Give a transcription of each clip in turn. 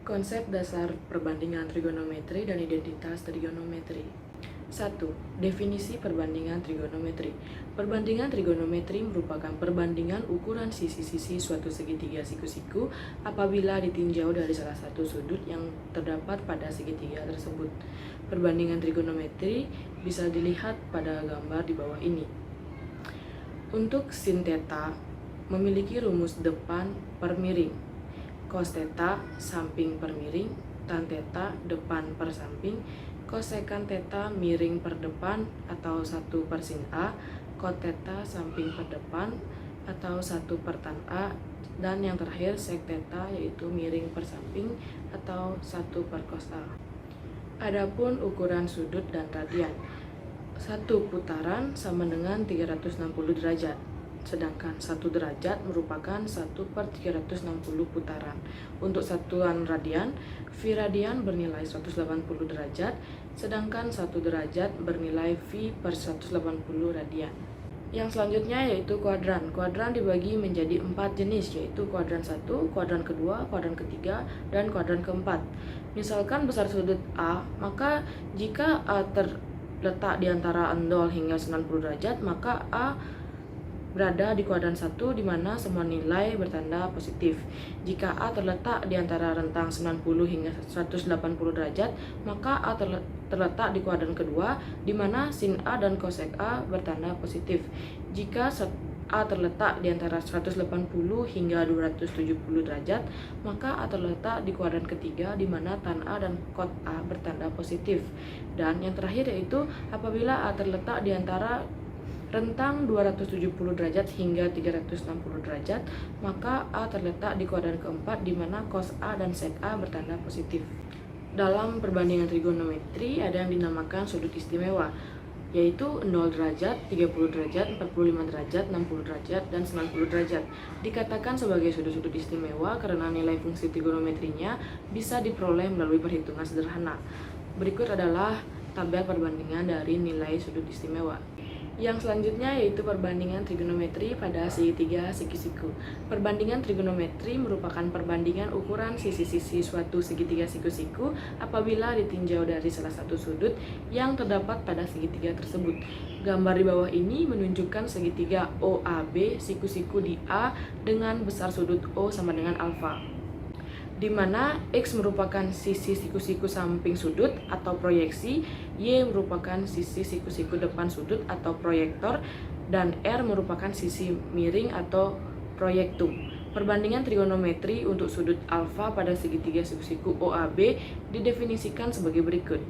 Konsep dasar perbandingan trigonometri dan identitas trigonometri. 1. Definisi perbandingan trigonometri. Perbandingan trigonometri merupakan perbandingan ukuran sisi-sisi suatu segitiga siku-siku apabila ditinjau dari salah satu sudut yang terdapat pada segitiga tersebut. Perbandingan trigonometri bisa dilihat pada gambar di bawah ini. Untuk sin theta memiliki rumus depan per miring, cos theta samping per miring, tan theta depan per samping, kosekan theta miring per depan atau 1 per sin A, kot theta samping per depan atau 1 per tan A, dan yang terakhir sek theta yaitu miring per samping atau 1 per cos A. Adapun ukuran sudut dan radian. Satu putaran sama dengan 360 derajat. Sedangkan 1 derajat merupakan 1 per 360 putaran. Untuk satuan radian, V radian bernilai 180 derajat, sedangkan 1 derajat bernilai V per 180 radian. Yang selanjutnya yaitu kuadran. Kuadran dibagi menjadi 4 jenis, yaitu kuadran 1, kuadran kedua, kuadran ketiga, dan kuadran keempat. Misalkan besar sudut A, maka jika A terletak di antara 0 hingga 90 derajat, maka A berada di kuadran 1 di mana semua nilai bertanda positif. Jika A terletak di antara rentang 90 hingga 180 derajat, maka A terletak di kuadran kedua di mana sin A dan cosek A bertanda positif. Jika A terletak di antara 180 hingga 270 derajat, maka A terletak di kuadran ketiga di mana tan A dan kot A bertanda positif. Dan yang terakhir yaitu apabila A terletak di antara rentang 270 derajat hingga 360 derajat, maka A terletak di kuadran keempat di mana cos A dan sek A bertanda positif. Dalam perbandingan trigonometri ada yang dinamakan sudut istimewa, yaitu 0 derajat, 30 derajat, 45 derajat, 60 derajat, dan 90 derajat. Dikatakan sebagai sudut-sudut istimewa karena nilai fungsi trigonometrinya bisa diperoleh melalui perhitungan sederhana. Berikut adalah tabel perbandingan dari nilai sudut istimewa. Yang selanjutnya yaitu perbandingan trigonometri pada segitiga siku-siku. Perbandingan trigonometri merupakan perbandingan ukuran sisi-sisi suatu segitiga siku-siku apabila ditinjau dari salah satu sudut yang terdapat pada segitiga tersebut. Gambar di bawah ini menunjukkan segitiga OAB siku-siku di A dengan besar sudut O sama dengan alfa, di mana X merupakan sisi siku-siku samping sudut atau proyeksi, Y merupakan sisi siku-siku depan sudut atau proyektor, dan R merupakan sisi miring atau proyektum. Perbandingan trigonometri untuk sudut alfa pada segitiga siku-siku OAB didefinisikan sebagai berikut.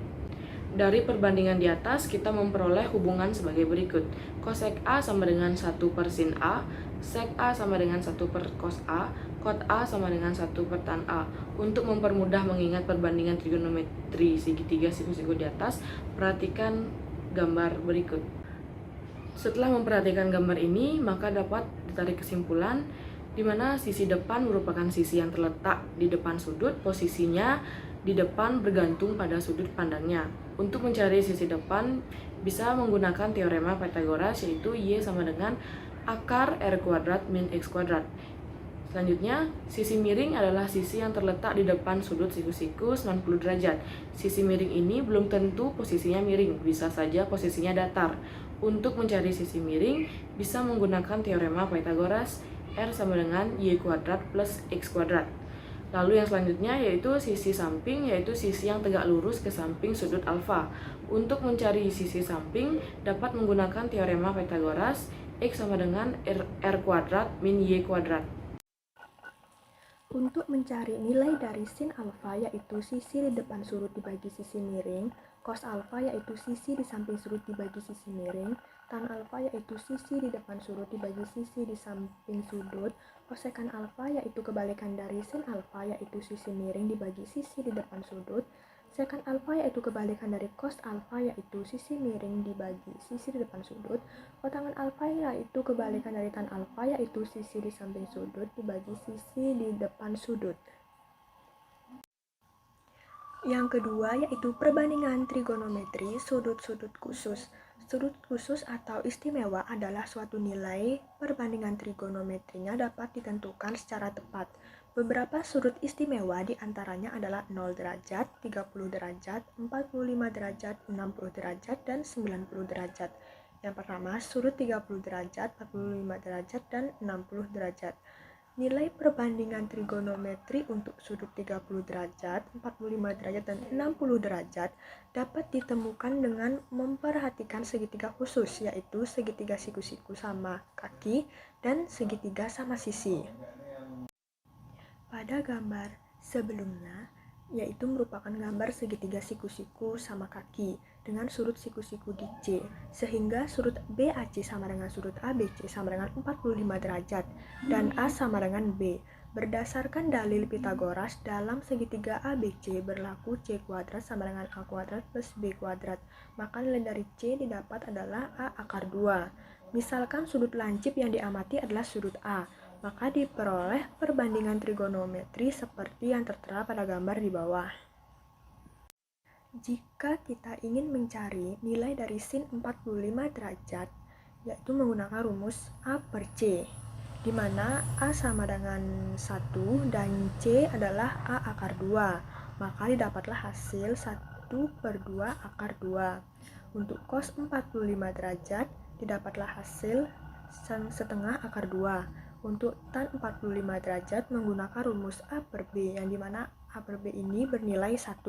Dari perbandingan di atas, kita memperoleh hubungan sebagai berikut. Cosek A sama dengan 1 per sin A, sek A sama dengan 1 per cos A, kot A sama dengan 1 per tan A. Untuk mempermudah mengingat perbandingan trigonometri segitiga siku-siku di atas, perhatikan gambar berikut. Setelah memperhatikan gambar ini, maka dapat ditarik kesimpulan di mana sisi depan merupakan sisi yang terletak di depan sudut, posisinya di depan bergantung pada sudut pandangnya. Untuk mencari sisi depan, bisa menggunakan teorema Pythagoras, yaitu Y sama dengan akar R kuadrat min X kuadrat. Selanjutnya, sisi miring adalah sisi yang terletak di depan sudut siku-siku 90 derajat. Sisi miring ini belum tentu posisinya miring, bisa saja posisinya datar. Untuk mencari sisi miring, bisa menggunakan teorema Pythagoras, R sama dengan Y kuadrat plus X kuadrat. Lalu yang selanjutnya yaitu sisi samping, yaitu sisi yang tegak lurus ke samping sudut alfa. Untuk mencari sisi samping, dapat menggunakan teorema Pythagoras, X sama dengan R kuadrat min Y kuadrat. Untuk mencari nilai dari sin alfa yaitu sisi di depan sudut dibagi sisi miring, cos alfa yaitu sisi di samping sudut dibagi sisi miring, tan alfa yaitu sisi di depan sudut dibagi sisi di samping sudut, kosekan alfa yaitu kebalikan dari sin alfa yaitu sisi miring dibagi sisi di depan sudut, sekan alfa yaitu kebalikan dari cos alfa yaitu sisi miring dibagi sisi di depan sudut, kotangan alfa yaitu kebalikan dari tan alfa yaitu sisi di samping sudut dibagi sisi di depan sudut. Yang kedua yaitu perbandingan trigonometri sudut-sudut khusus. Sudut khusus atau istimewa adalah suatu nilai perbandingan trigonometrinya dapat ditentukan secara tepat. Beberapa sudut istimewa diantaranya adalah 0 derajat, 30 derajat, 45 derajat, 60 derajat, dan 90 derajat. Yang pertama, sudut 30 derajat, 45 derajat, dan 60 derajat. Nilai perbandingan trigonometri untuk sudut 30 derajat, 45 derajat, dan 60 derajat dapat ditemukan dengan memperhatikan segitiga khusus, yaitu segitiga siku-siku sama kaki dan segitiga sama sisi. Pada gambar sebelumnya, yaitu merupakan gambar segitiga siku-siku sama kaki dengan sudut siku-siku di C, sehingga sudut BAC sama dengan sudut ABC sama dengan 45 derajat dan A sama dengan B. Berdasarkan dalil Pitagoras, dalam segitiga ABC berlaku C kuadrat sama dengan A kuadrat plus B kuadrat, maka nilai dari C didapat adalah A akar 2. Misalkan sudut lancip yang diamati adalah sudut A, maka diperoleh perbandingan trigonometri seperti yang tertera pada gambar di bawah. Jika kita ingin mencari nilai dari sin 45 derajat, yaitu menggunakan rumus A per C, di mana A sama dengan 1 dan C adalah A akar 2, maka didapatlah hasil 1 per 2 akar 2. Untuk cos 45 derajat, didapatlah hasil setengah akar 2. Untuk tan 45 derajat menggunakan rumus A per B, yang dimana A per B ini bernilai 1.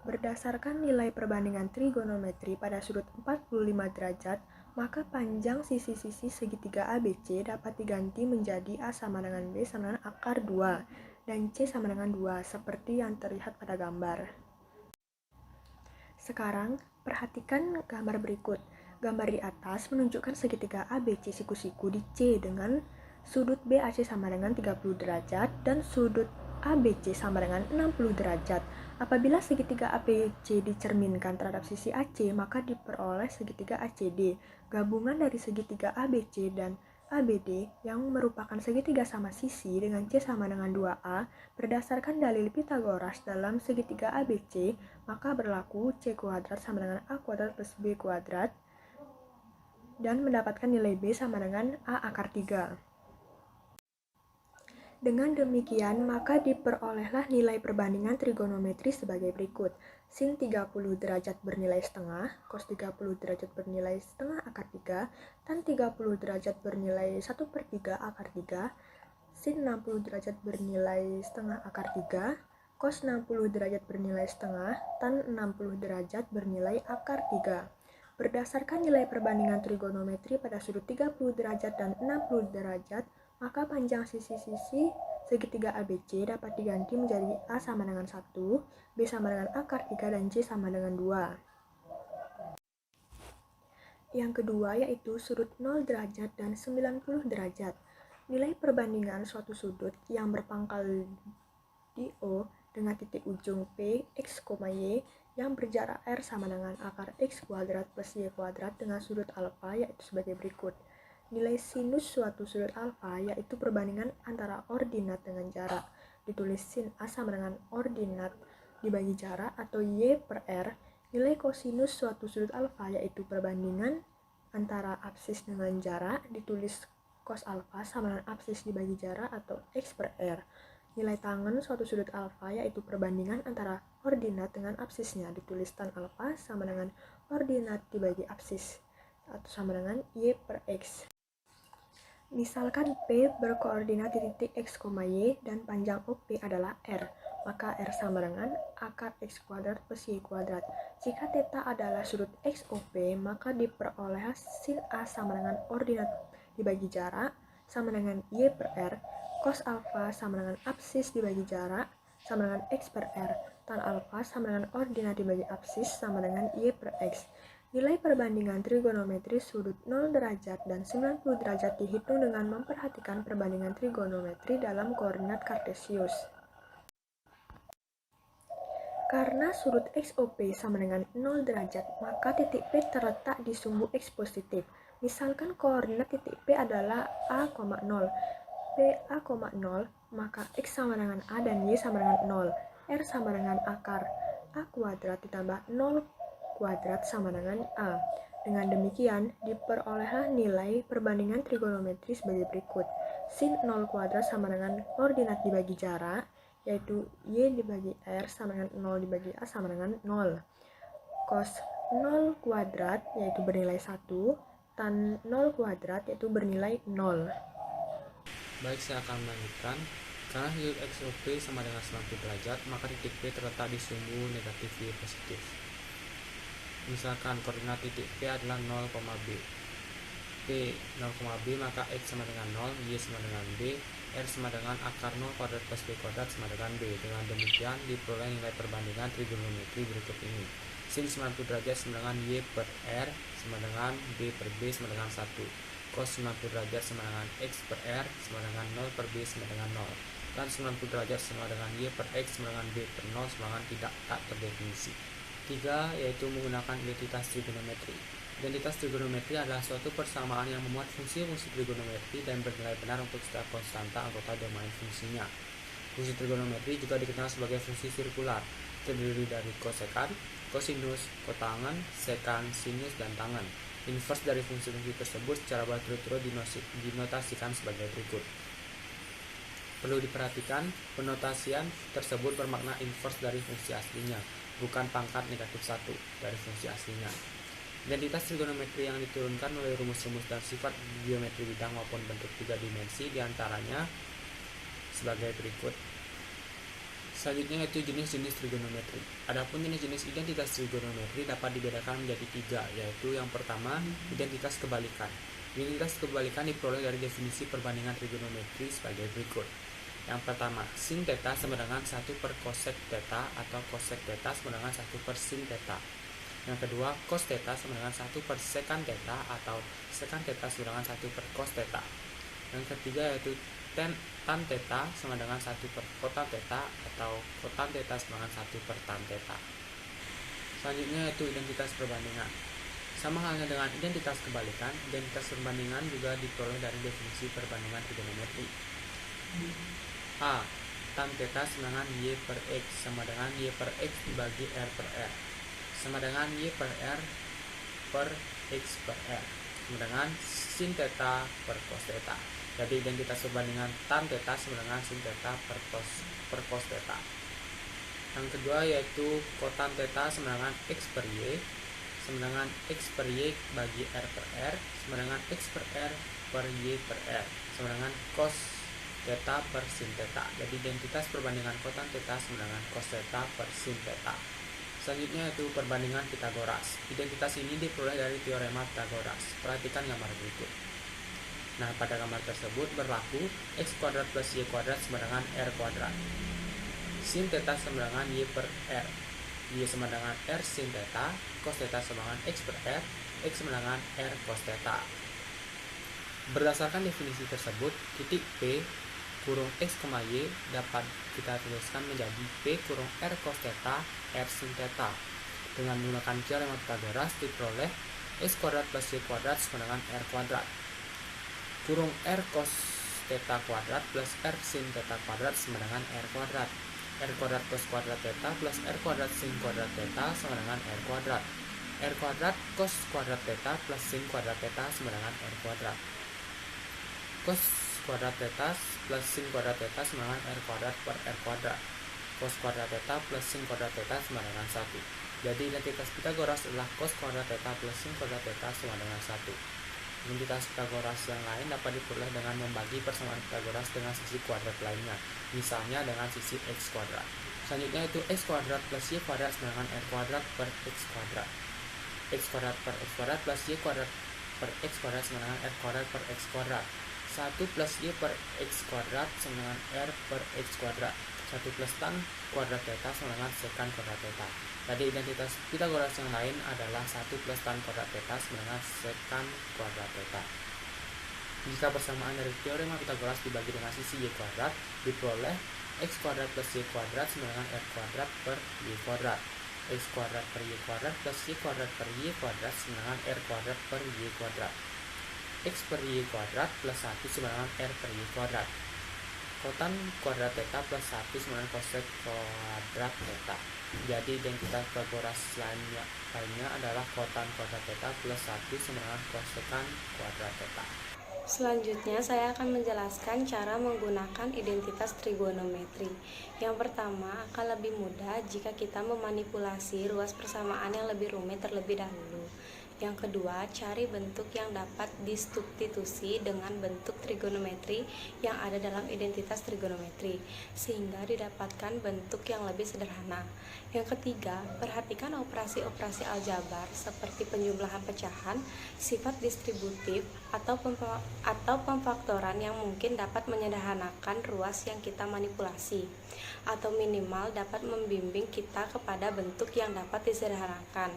Berdasarkan nilai perbandingan trigonometri pada sudut 45 derajat, maka panjang sisi-sisi segitiga ABC dapat diganti menjadi A sama dengan B sama dengan akar 2, dan C sama dengan 2, seperti yang terlihat pada gambar. Sekarang, perhatikan gambar berikut. Gambar di atas menunjukkan segitiga ABC siku-siku di C dengan sudut BAC sama dengan 30 derajat dan sudut ABC sama dengan 60 derajat. Apabila segitiga ABC dicerminkan terhadap sisi AC, maka diperoleh segitiga ACD, gabungan dari segitiga ABC dan ABD yang merupakan segitiga sama sisi dengan C sama dengan 2A. Berdasarkan dalil Pitagoras dalam segitiga ABC, maka berlaku C kuadrat sama dengan A kuadrat plus B kuadrat dan mendapatkan nilai B sama dengan A akar 3. Dengan demikian, maka diperolehlah nilai perbandingan trigonometri sebagai berikut. Sin 30 derajat bernilai setengah, cos 30 derajat bernilai setengah akar 3, tan 30 derajat bernilai 1 per 3 akar 3, sin 60 derajat bernilai setengah akar 3, cos 60 derajat bernilai setengah, tan 60 derajat bernilai akar 3. Berdasarkan nilai perbandingan trigonometri pada sudut 30 derajat dan 60 derajat, maka panjang sisi-sisi segitiga ABC dapat diganti menjadi A sama dengan 1, B sama dengan akar 3, dan C sama dengan 2. Yang kedua yaitu sudut 0 derajat dan 90 derajat. Nilai perbandingan suatu sudut yang berpangkal di O dengan titik ujung P, X, Y yang berjarak R sama dengan akar X kuadrat plus Y kuadrat dengan sudut alfa yaitu sebagai berikut. Nilai sinus suatu sudut alfa yaitu perbandingan antara ordinat dengan jarak. Ditulis sin A sama dengan ordinat dibagi jarak atau Y per R. Nilai kosinus suatu sudut alfa yaitu perbandingan antara absis dengan jarak. Ditulis cos alfa sama dengan absis dibagi jarak atau X per R. Nilai tangen suatu sudut alfa yaitu perbandingan antara ordinat dengan absisnya. Ditulis tan alfa sama dengan ordinat dibagi absis atau sama dengan Y per X. Misalkan P berkoordinat di titik X, Y dan panjang OP adalah R, maka R sama dengan akar X kuadrat plus Y kuadrat. Jika θ adalah sudut XOP, maka diperoleh sin A sama dengan ordinat dibagi jarak sama dengan Y per R, cos alfa sama dengan absis dibagi jarak sama dengan X per R, tan alfa sama dengan ordinat dibagi absis sama dengan Y per X. Nilai perbandingan trigonometri sudut 0 derajat dan 90 derajat dihitung dengan memperhatikan perbandingan trigonometri dalam koordinat kartesius. Karena sudut XOP sama dengan 0 derajat, maka titik P terletak di sumbu X positif. Misalkan koordinat titik P adalah A,0. PA,0, maka X sama dengan A dan Y sama dengan 0. R sama dengan akar A kuadrat ditambah 0 kuadrat sama dengan A. Dengan demikian, diperolehlah nilai perbandingan trigonometri sebagai berikut. sin 0 kuadrat sama dengan koordinat dibagi jarak, yaitu y dibagi r sama dengan 0 dibagi a sama dengan 0. Cos 0 kuadrat yaitu bernilai 1, tan 0 kuadrat yaitu bernilai 0. Baik, saya akan melanjutkan. Karena sudut XOP sama dengan 90 derajat, maka titik P terletak di sumbu negatif Y positif. Misalkan koordinat titik P adalah 0, B. P 0, B, maka X sama dengan 0, Y sama dengan B, R sama dengan akar 0 kuadrat plus B kuadrat sama dengan B. Dengan demikian diperoleh nilai perbandingan trigonometri berikut ini. Sin 90 derajat sama dengan Y per R sama dengan B per B sama dengan 1. Cos 90 derajat sama dengan X per R sama dengan 0 per B sama dengan 0. Dan 90 derajat sama dengan Y per X sama dengan B per 0 sama dengan tak terdefinisi. 3. Yaitu menggunakan identitas trigonometri. Identitas trigonometri adalah suatu persamaan yang memuat fungsi-fungsi trigonometri dan bernilai benar untuk setiap konstanta anggota domain fungsinya. Fungsi trigonometri juga dikenal sebagai fungsi sirkular, terdiri dari kosekan, kosinus, kotangen, sekan, sinus, dan tangen. Inverse dari fungsi-fungsi tersebut secara berturut-turut dinotasikan sebagai berikut. Perlu diperhatikan, penotasian tersebut bermakna inverse dari fungsi aslinya, bukan pangkat negatif 1 dari fungsi aslinya. Identitas trigonometri yang diturunkan melalui rumus-rumus dan sifat geometri bidang maupun bentuk 3 dimensi diantaranya sebagai berikut. Selanjutnya yaitu jenis-jenis trigonometri. Adapun jenis-jenis identitas trigonometri dapat dibedakan menjadi 3, yaitu yang pertama, identitas kebalikan. Identitas kebalikan diperoleh dari definisi perbandingan trigonometri sebagai berikut. Yang pertama, sin theta sama dengan 1 per cosec theta atau cosec theta sama dengan 1 per sin theta. Yang kedua, cos theta sama dengan 1 per secant theta atau secant theta sama dengan 1 per cos theta. Yang ketiga yaitu tan theta sama dengan 1 per kotan theta atau kotan theta sama dengan 1 per tan theta. Selanjutnya yaitu identitas perbandingan. Sama halnya dengan identitas kebalikan, identitas perbandingan juga diperoleh dari definisi perbandingan trigonometri. A. Tan theta sama dengan Y per X sama dengan Y per X dibagi R per R sama dengan Y per R per X per R sama dengan sin theta per cos theta. Jadi identitas perbandingan tan theta sama dengan sin theta per cos theta. Yang kedua yaitu kotan theta sama dengan X per Y sama dengan X per Y bagi R per R sama dengan X per R per Y per R sama dengan cos theta per sin theta. Jadi identitas perbandingan kotan theta sama dengan cos theta per sin theta. Selanjutnya yaitu perbandingan Pitagoras. Identitas ini diperoleh dari teorema Pitagoras. Perhatikan gambar berikut. Nah, pada gambar tersebut berlaku X kuadrat plus Y kuadrat sama dengan R kuadrat. Sin theta sama dengan Y per R. Y sama dengan R sin theta. Cos theta sama dengan X per R. X sama dengan R cos theta. Berdasarkan definisi tersebut, titik P kurung X, Y dapat kita tuliskan menjadi P kurung R cos theta R sin theta. Dengan menggunakan teorema Pitagoras diperoleh X kuadrat plus Y kuadrat sama dengan R kuadrat kurung R cos theta kuadrat plus R sin theta kuadrat sama dengan R kuadrat. R kuadrat cos kuadrat theta plus R kuadrat sin kuadrat theta sama dengan R kuadrat. R kuadrat cos kuadrat theta plus sin kuadrat theta sama dengan R kuadrat. Cos kuadrat theta plus sin kuadrat theta sama dengan R kuadrat per R kuadrat. Cos kuadrat theta plus sin kuadrat theta sama dengan 1. Jadi identitas Pitagoras adalah cos kuadrat theta plus sin kuadrat theta sama dengan 1. Identitas Pitagoras yang lain dapat diperoleh dengan membagi persamaan Pitagoras dengan sisi kuadrat lainnya, misalnya dengan sisi X kuadrat. Selanjutnya itu X kuadrat plus Y kuadrat sama dengan R kuadrat per X kuadrat. X kuadrat per X kuadrat plus Y kuadrat per X kuadrat sama dengan R kuadrat per X kuadrat. 1 plus Y per X kuadrat sama dengan R per X kuadrat. 1 plus tan kuadrat theta sama dengan sekan kuadrat theta. Jadi identitas Pitagoras yang lain adalah 1 plus tan kuadrat theta sama dengan sekan kuadrat theta. Jika persamaan dari teorema Pitagoras dibagi dengan sisi Y kuadrat, diperoleh X kuadrat plus Y kuadrat sama dengan R kuadrat per Y kuadrat. X kuadrat per Y kuadrat plus Y kuadrat per Y kuadrat sama dengan R kuadrat per Y kuadrat. X per Y kuadrat plus 1 sama dengan R per Y kuadrat. Kotan kuadrat theta plus 1 sama dengan cosec kuadrat theta. Jadi identitas Pitagoras lainnya adalah kotan kuadrat theta plus 1 sama dengan cosekan kuadrat theta. Selanjutnya, saya akan menjelaskan cara menggunakan identitas trigonometri. Yang pertama, akan lebih mudah jika kita memanipulasi ruas persamaan yang lebih rumit terlebih dahulu. Yang kedua, cari bentuk yang dapat disubstitusi dengan bentuk trigonometri yang ada dalam identitas trigonometri, sehingga didapatkan bentuk yang lebih sederhana. Yang ketiga, perhatikan operasi-operasi aljabar seperti penjumlahan pecahan, sifat distributif, atau pemfaktoran yang mungkin dapat menyederhanakan ruas yang kita manipulasi, atau minimal dapat membimbing kita kepada bentuk yang dapat disederhanakan.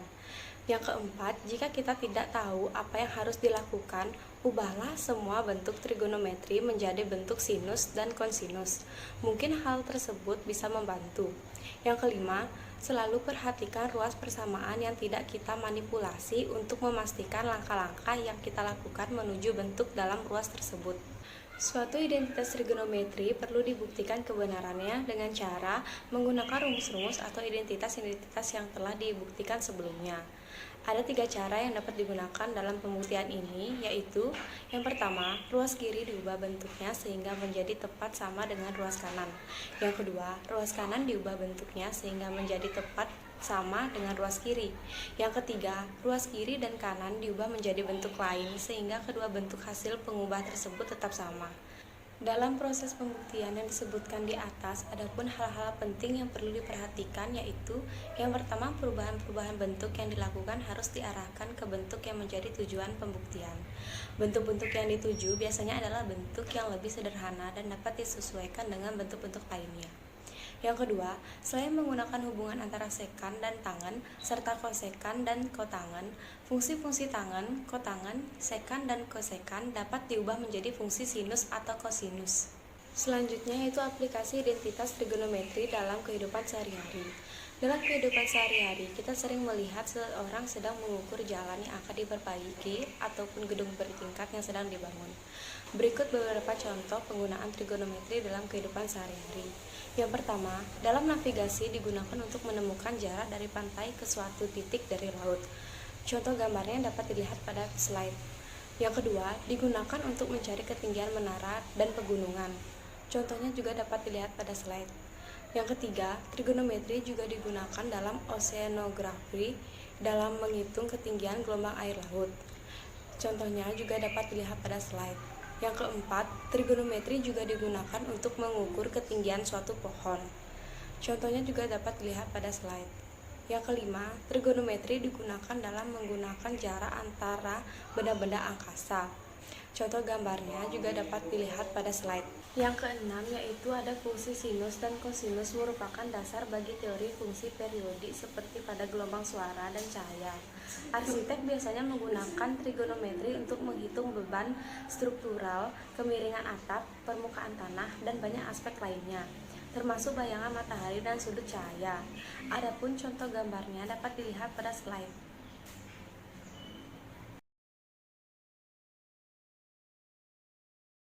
Yang keempat, jika kita tidak tahu apa yang harus dilakukan, ubahlah semua bentuk trigonometri menjadi bentuk sinus dan kosinus. Mungkin hal tersebut bisa membantu. Yang kelima, selalu perhatikan ruas persamaan yang tidak kita manipulasi untuk memastikan langkah-langkah yang kita lakukan menuju bentuk dalam ruas tersebut. Suatu identitas trigonometri perlu dibuktikan kebenarannya dengan cara menggunakan rumus-rumus atau identitas-identitas yang telah dibuktikan sebelumnya. Ada 3 cara yang dapat digunakan dalam pembuktian ini, yaitu yang pertama, ruas kiri diubah bentuknya sehingga menjadi tepat sama dengan ruas kanan. Yang kedua, ruas kanan diubah bentuknya sehingga menjadi tepat sama dengan ruas kiri. Yang ketiga, ruas kiri dan kanan diubah menjadi bentuk lain sehingga kedua bentuk hasil pengubah tersebut tetap sama. Dalam proses pembuktian yang disebutkan di atas, adapun hal-hal penting yang perlu diperhatikan, yaitu yang pertama, perubahan-perubahan bentuk yang dilakukan harus diarahkan ke bentuk yang menjadi tujuan pembuktian. Bentuk-bentuk yang dituju biasanya adalah bentuk yang lebih sederhana dan dapat disesuaikan dengan bentuk-bentuk lainnya. Yang kedua, selain menggunakan hubungan antara sekan dan tangen, serta kosekan dan kotangen, fungsi-fungsi tangen, kotangen, sekan, dan kosekan dapat diubah menjadi fungsi sinus atau kosinus. Selanjutnya yaitu aplikasi identitas trigonometri dalam kehidupan sehari-hari. Dalam kehidupan sehari-hari, kita sering melihat seseorang sedang mengukur jalan yang akan diperbaiki ataupun gedung bertingkat yang sedang dibangun. Berikut beberapa contoh penggunaan trigonometri dalam kehidupan sehari-hari. Yang pertama, dalam navigasi digunakan untuk menemukan jarak dari pantai ke suatu titik dari laut. Contoh gambarnya dapat dilihat pada slide. Yang kedua, digunakan untuk mencari ketinggian menara dan pegunungan. Contohnya juga dapat dilihat pada slide. Yang ketiga, trigonometri juga digunakan dalam oceanografi dalam menghitung ketinggian gelombang air laut. Contohnya juga dapat dilihat pada slide. Yang keempat, trigonometri juga digunakan untuk mengukur ketinggian suatu pohon. Contohnya juga dapat dilihat pada slide. Yang kelima, trigonometri digunakan dalam menggunakan jarak antara benda-benda angkasa. Contoh gambarnya juga dapat dilihat pada slide. Yang keenam yaitu ada fungsi sinus dan kosinus merupakan dasar bagi teori fungsi periodik seperti pada gelombang suara dan cahaya. Arsitek biasanya menggunakan trigonometri untuk menghitung beban struktural, kemiringan atap, permukaan tanah, dan banyak aspek lainnya, termasuk bayangan matahari dan sudut cahaya. Adapun contoh gambarnya dapat dilihat pada slide.